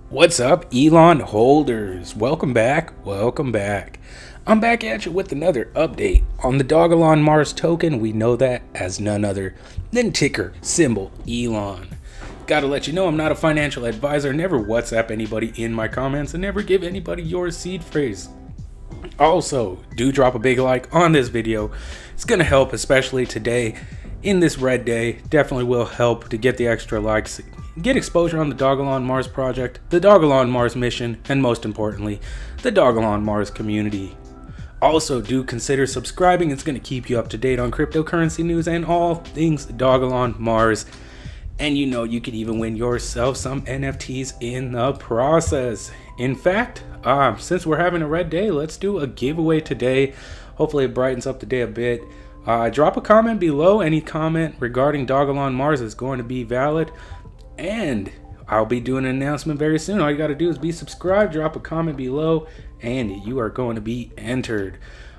What's up, Elon holders? Welcome back. I'm back at you with another update on the Dogelon Mars token. We know that as none other than ticker symbol Elon. Gotta let you know I'm not a financial advisor. Never WhatsApp anybody in my comments and never give anybody your seed phrase. Also, do drop a big like on this video. It's gonna help, especially today in this red day. Definitely will help to get the extra likes, get exposure on the Dogelon Mars project, the Dogelon Mars mission, and most importantly, the Dogelon Mars community. Also, do consider subscribing. It's going to keep you up to date on cryptocurrency news and all things Dogelon Mars. And you know, you could even win yourself some NFTs in the process. In fact, since we're having a red day, let's do a giveaway today. Hopefully it brightens up the day a bit. Drop a comment below. Any comment regarding Dogelon Mars is going to be valid. And I'll be doing an announcement very soon. All you got to do is be subscribed, drop a comment below, and you are going to be entered.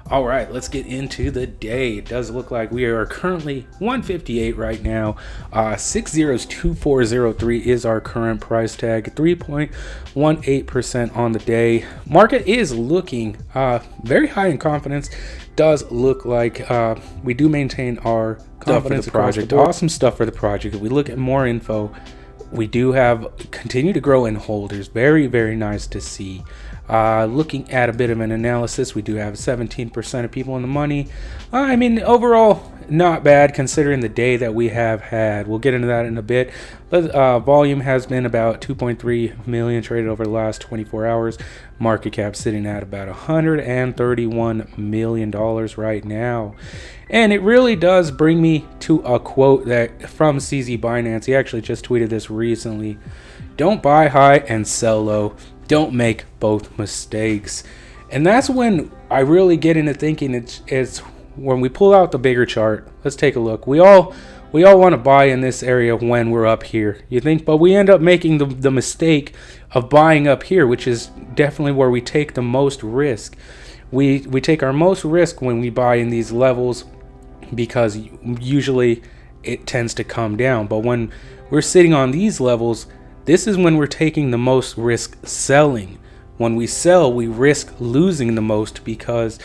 All right, let's get into the day. It does look like we are currently 158 right now. 602403 is our current price tag. 3.18% on the day. Market is looking very high in confidence. Does look like we do maintain our confidence project. Awesome stuff for the project. If we look at more info, we do have continue to grow in holders. Very, very nice to see. Looking at a bit of an analysis, we do have 17% of people in the money. I mean, overall, not bad considering the day that we have had. We'll get into that in a bit. But volume has been about 2.3 million traded over the last 24 hours. Market cap sitting at about $131 million right now. And it really does bring me to a quote that from CZ Binance. He actually just tweeted this recently. Don't buy high and sell low. Don't make both mistakes. And that's when I really get into thinking it's when we pull out the bigger chart. Let's take a look. We all want to buy in this area when we're up here, you think, but we end up making the mistake of buying up here, which is definitely where we take the most risk. We take our most risk when we buy in these levels because usually it tends to come down. But when we're sitting on these levels, this is when we're taking the most risk selling. When we sell, we risk losing the most because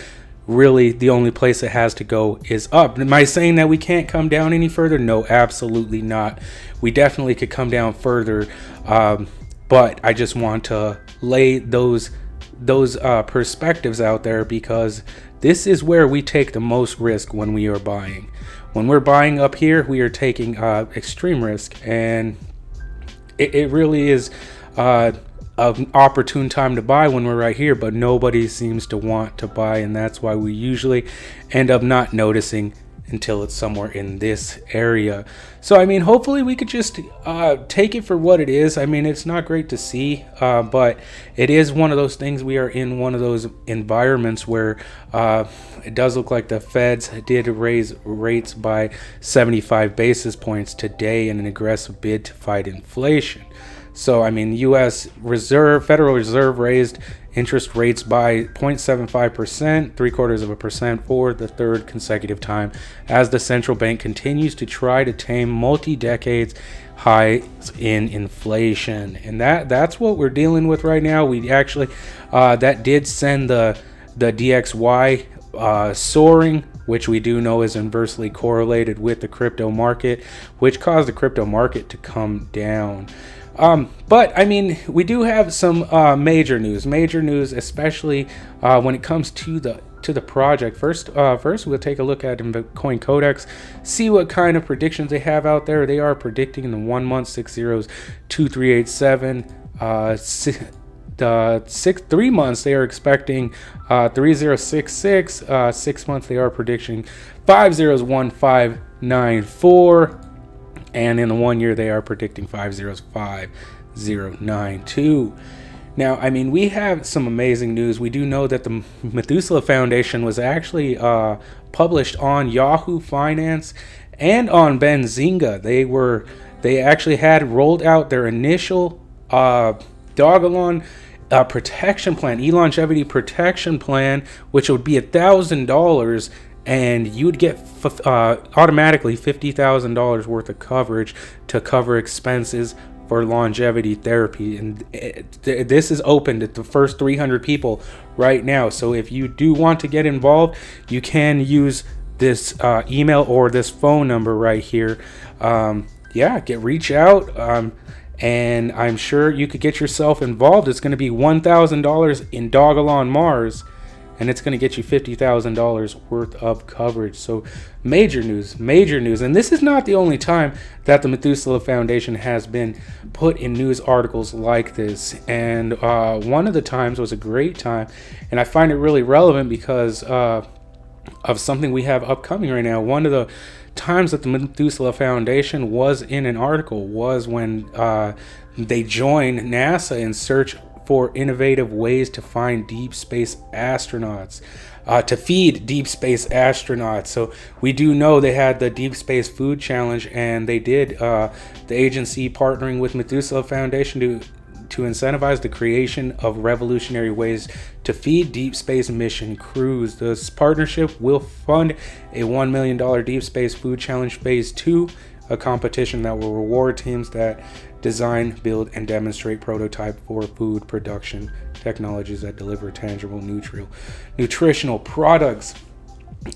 really the only place it has to go is up. Am I saying that we can't come down any further? No, absolutely not. We definitely could come down further, but I just want to lay those perspectives out there because this is where we take the most risk when we are buying. When we're buying up here, we are taking extreme risk, and it really is an opportune time to buy when we're right here, but nobody seems to want to buy, and that's why we usually end up not noticing until it's somewhere in this area. So I mean, hopefully we could just take it for what it is. I mean, it's not great to see, but it is one of those things. We are in one of those environments where it does look like the Feds did raise rates by 75 basis points today in an aggressive bid to fight inflation. So, I mean, U.S. Federal Reserve raised interest rates by 0.75%, 0.75% for the third consecutive time, as the central bank continues to try to tame multi-decades highs in inflation. And that's what we're dealing with right now. We actually, that did send the DXY soaring, which we do know is inversely correlated with the crypto market, which caused the crypto market to come down. But I mean, we do have some major news, especially when it comes to the project. First we'll take a look at Bitcoin Codex, see what kind of predictions they have out there. They are predicting in the 1 month 602387, 3 months they are expecting 3066, 6 months they are predicting 501594. And in the 1 year, they are predicting 505092. Now, I mean, we have some amazing news. We do know that the Methuselah Foundation was actually published on Yahoo Finance and on Benzinga. They actually had rolled out their initial Dogelon protection plan, ELONGEVITY protection plan, which would be $1,000 and you would get automatically $50,000 worth of coverage to cover expenses for longevity therapy. And this is open to the first 300 people right now. So if you do want to get involved, you can use this email or this phone number right here. Reach out, and I'm sure you could get yourself involved. It's going to be $1,000 in Dogelon Mars, and it's going to get you $50,000 worth of coverage. So major news. And this is not the only time that the Methuselah Foundation has been put in news articles like this. And one of the times was a great time, and I find it really relevant because of something we have upcoming right now. One of the times that the Methuselah Foundation was in an article was when they joined NASA in search for innovative ways to find deep space astronauts, to feed deep space astronauts. So we do know they had the Deep Space Food Challenge, and they did, the agency partnering with Methuselah Foundation to incentivize the creation of revolutionary ways to feed deep space mission crews. This partnership will fund a $1 million Deep Space Food Challenge Phase 2, a competition that will reward teams that design, build, and demonstrate prototype for food production technologies that deliver tangible nutritional products.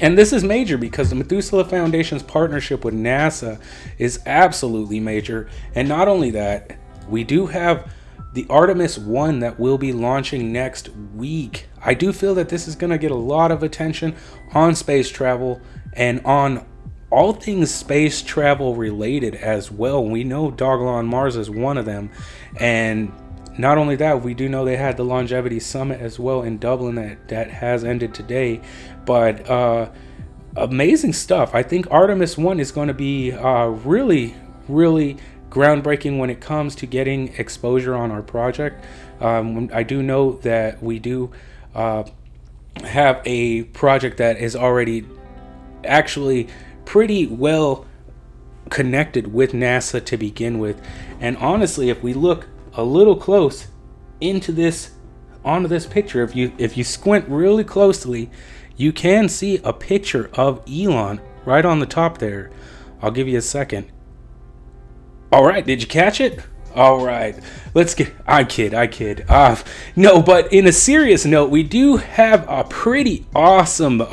And this is major because the Methuselah Foundation's partnership with NASA is absolutely major. And not only that, we do have the Artemis 1 that will be launching next week. I do feel that this is going to get a lot of attention on space travel and on all things space travel related as well. We know Dogelon Mars is one of them. And not only that, we do know they had the Longevity Summit as well in Dublin that has ended today. But amazing stuff. I think Artemis 1 is going to be really groundbreaking when it comes to getting exposure on our project. I do know that we do have a project that is already actually pretty well connected with NASA to begin with. And honestly, if we look a little close onto this picture, if you squint really closely, you can see a picture of Elon right on the top there. I'll give you a second. All right, did you catch it? All right, I kid. No, but in a serious note, we do have a pretty awesome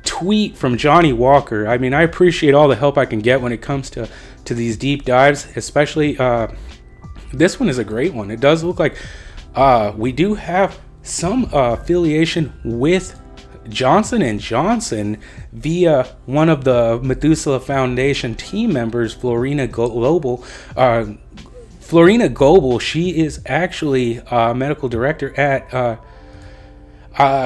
tweet from Johnny Walker. I mean, I appreciate all the help I can get when it comes to these deep dives, especially this one is a great one. It does look like we do have some affiliation with Johnson & Johnson via one of the Methuselah Foundation team members, Florina Goebel. She is actually a medical director at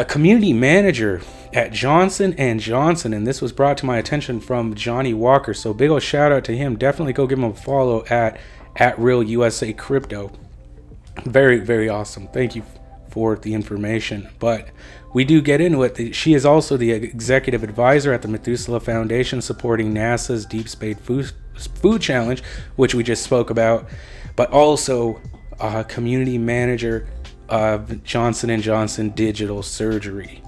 community manager at Johnson & Johnson, and this was brought to my attention from Johnny Walker. So big ol' shout out to him. Definitely go give him a follow at Real USA Crypto. Very, very awesome. Thank you for the information. But we do get into it. She is also the executive advisor at the Methuselah Foundation, supporting NASA's Deep Space Food Challenge, which we just spoke about, but also community manager of Johnson & Johnson Digital Surgery.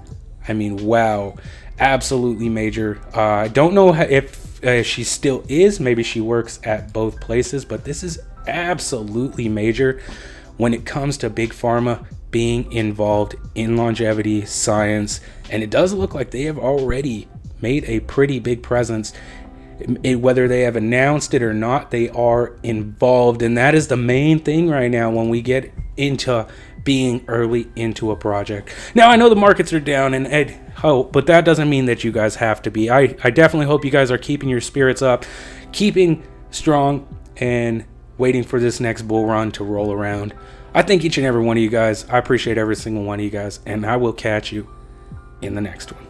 I mean, wow, absolutely major. I don't know if she still is. Maybe she works at both places, but this is absolutely major when it comes to Big Pharma being involved in longevity science. And it does look like they have already made a pretty big presence. Whether they have announced it or not, they are involved, and that is the main thing right now when we get into being early into a project. Now, I know the markets are down, and hope, but that doesn't mean that you guys have to be. I definitely hope you guys are keeping your spirits up, keeping strong, and waiting for this next bull run to roll around. I thank each and every one of you guys. I appreciate every single one of you guys, and I will catch you in the next one.